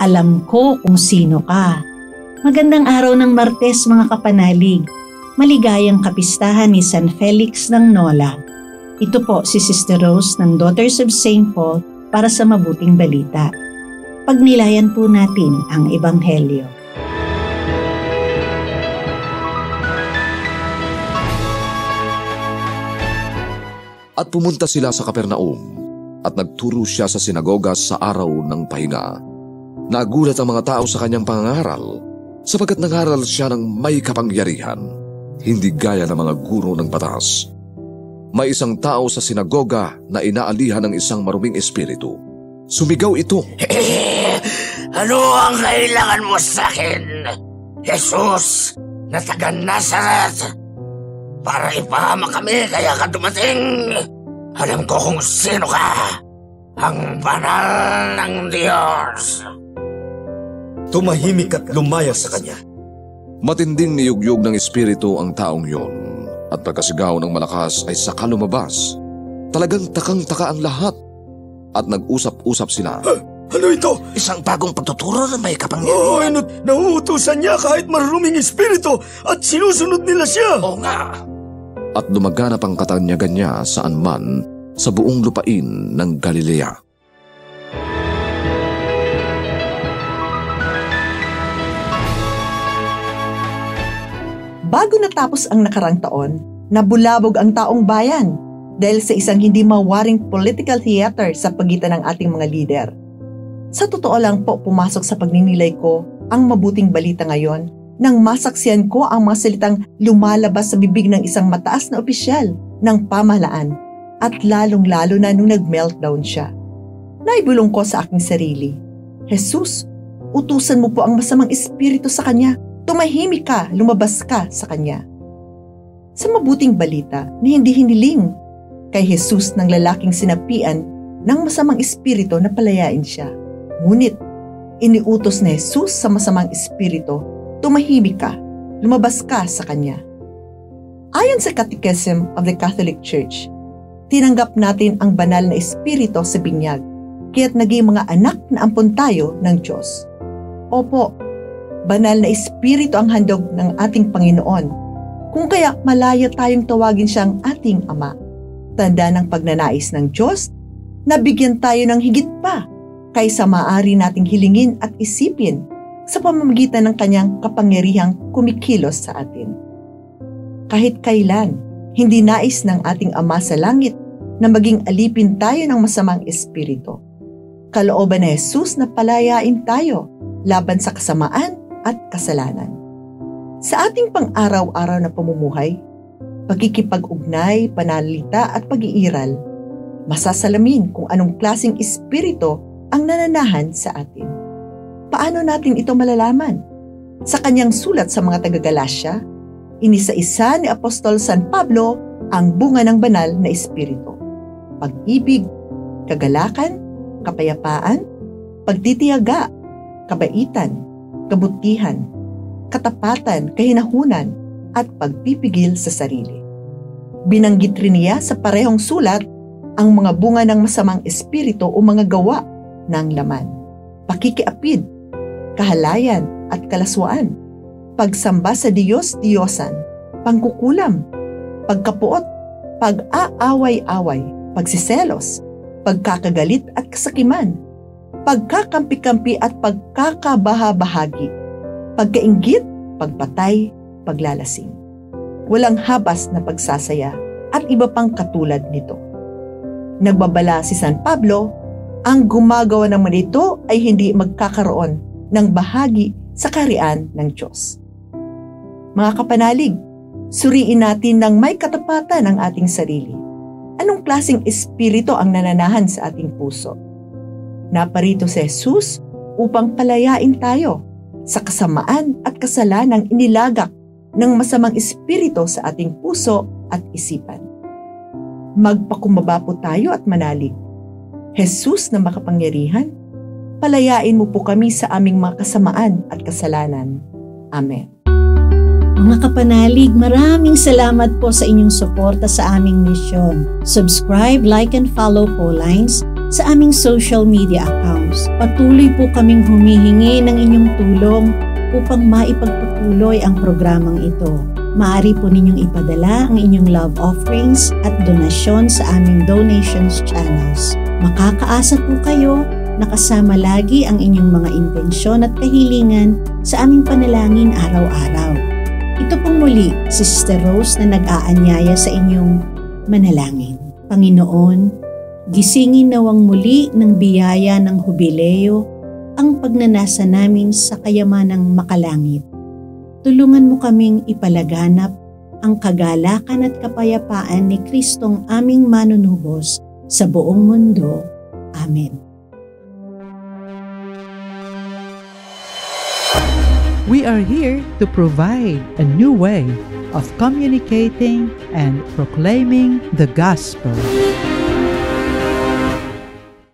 Alam ko kung sino ka. Magandang araw ng Martes mga kapanalig. Maligayang kapistahan ni San Felix ng Nola. Ito po si Sister Rose ng Daughters of St. Paul para sa mabuting balita. Pagnilayan po natin ang Ebanghelyo. At pumunta sila sa Capernaum at nagturo siya sa sinagoga sa araw ng pahinga. Nagulat ang mga tao sa kanyang pangangaral, sapagkat nangaral siya ng may kapangyarihan, hindi gaya ng mga guro ng batas. May isang tao sa sinagoga na inaalihan ng isang maruming espiritu. Sumigaw ito, Ano ang kailangan mo sa akin, Jesus, na taga Nazaret? Para ipahamak kami kaya ka dumating. Alam ko kung sino ka, ang banal ng Diyos. Tumahimik at lumaya sa kanya. Matinding niyugyog ng espiritu ang taong yon, at pagkasigaw ng malakas ay saka lumabas. Talagang takang-taka ang lahat, at nag-usap-usap sila. Ano ito? Isang bagong pagtuturo na may kapangyarihan. Nauutusan niya kahit maruming espiritu at sinusunod nila siya. Oo nga. At lumaganap ang katanyagan niya saan man sa buong lupain ng Galilea. Bago natapos ang nakarang taon, nabulabog ang taong bayan dahil sa isang hindi mawaring political theater sa pagitan ng ating mga lider. Sa totoo lang po, pumasok sa pagninilay ko ang mabuting balita ngayon nang masaksiyan ko ang mga salitang lumalabas sa bibig ng isang mataas na opisyal ng pamahalaan at lalong-lalo na nung nag-meltdown siya. Naibulong ko sa aking sarili, Jesus, utusan mo po ang masamang espiritu sa kanya. Tumahimik ka, lumabas ka sa kanya. Sa mabuting balita na hindi hiniling kay Jesus ng lalaking sinapian ng masamang espiritu na palayain siya. Ngunit, iniutos na Jesus sa masamang espiritu, tumahimik ka, lumabas ka sa kanya. Ayon sa Catechism of the Catholic Church, tinanggap natin ang banal na espiritu sa binyag, kaya't naging mga anak na ampon tayo ng Diyos. Opo, banal na espiritu ang handog ng ating Panginoon, kung kaya malaya tayong tawagin siyang ating Ama. Tanda ng pagnanais ng Diyos, nabigyan tayo ng higit pa kaysa maaari nating hilingin at isipin sa pamamagitan ng kanyang kapangyarihang kumikilos sa atin. Kahit kailan, hindi nais ng ating Ama sa langit na maging alipin tayo ng masamang espiritu. Kalooban ni Jesus na palayain tayo laban sa kasamaan at kasalanan. Sa ating pang-araw-araw na pamumuhay, pagkikipag-ugnay, panalita at pag-iiral, masasalamin kung anong klaseng espiritu ang nananahan sa atin. Paano natin ito malalaman? Sa kanyang sulat sa mga taga-Galasya, inisa-isa ni Apostol San Pablo ang bunga ng banal na espiritu: pag-ibig, kagalakan, kapayapaan, pagtitiyaga, kabaitan, kabutihan, katapatan, kahinahunan, at pagpipigil sa sarili. Binanggit rin niya sa parehong sulat ang mga bunga ng masamang espiritu o mga gawa ng laman: pakikiapid, kahalayan at kalaswaan, pagsamba sa Diyos-Diyosan, pangkukulam, pagkapuot, pag-aaway-away, pagsiselos, pagkakagalit at kasakiman, pagkakampi-kampi at pagkakabaha-bahagi, pagkainggit, pagpatay, paglalasing, walang habas na pagsasaya at iba pang katulad nito. Nagbabala si San Pablo, ang gumagawa naman ito ay hindi magkakaroon ng bahagi sa kaharian ng Diyos. Mga kapanalig, suriin natin ng may katapatan ang ating sarili. Anong klaseng espiritu ang nananahan sa ating puso? Naparito si Jesus upang palayain tayo sa kasamaan at kasalanang inilagak ng masamang espiritu sa ating puso at isipan. Magpakumbaba po tayo at manalig. Jesus na makapangyarihan, palayain mo po kami sa aming mga kasamaan at kasalanan. Amen. Mga kapanalig, maraming salamat po sa inyong suporta sa aming misyon. Subscribe, like, and follow po Lines sa aming social media accounts. Patuloy po kaming humihingi ng inyong tulong upang maipagpatuloy ang programang ito. Maaari po ninyong ipadala ang inyong love offerings at donasyon sa aming donations channels. Makakaasa po kayo na kasama lagi ang inyong mga intensyon at kahilingan sa aming panalangin araw-araw. Ito pong muli si Sister Rose na nag-aanyaya sa inyong manalangin. Panginoon, gisingin nawang muli ng biyaya ng hubileo ang pagnanasa namin sa kayamanang makalangit. Tulungan mo kaming ipalaganap ang kagalakan at kapayapaan ni Kristong aming manunubos sa buong mundo. Amen. We are here to provide a new way of communicating and proclaiming the gospel.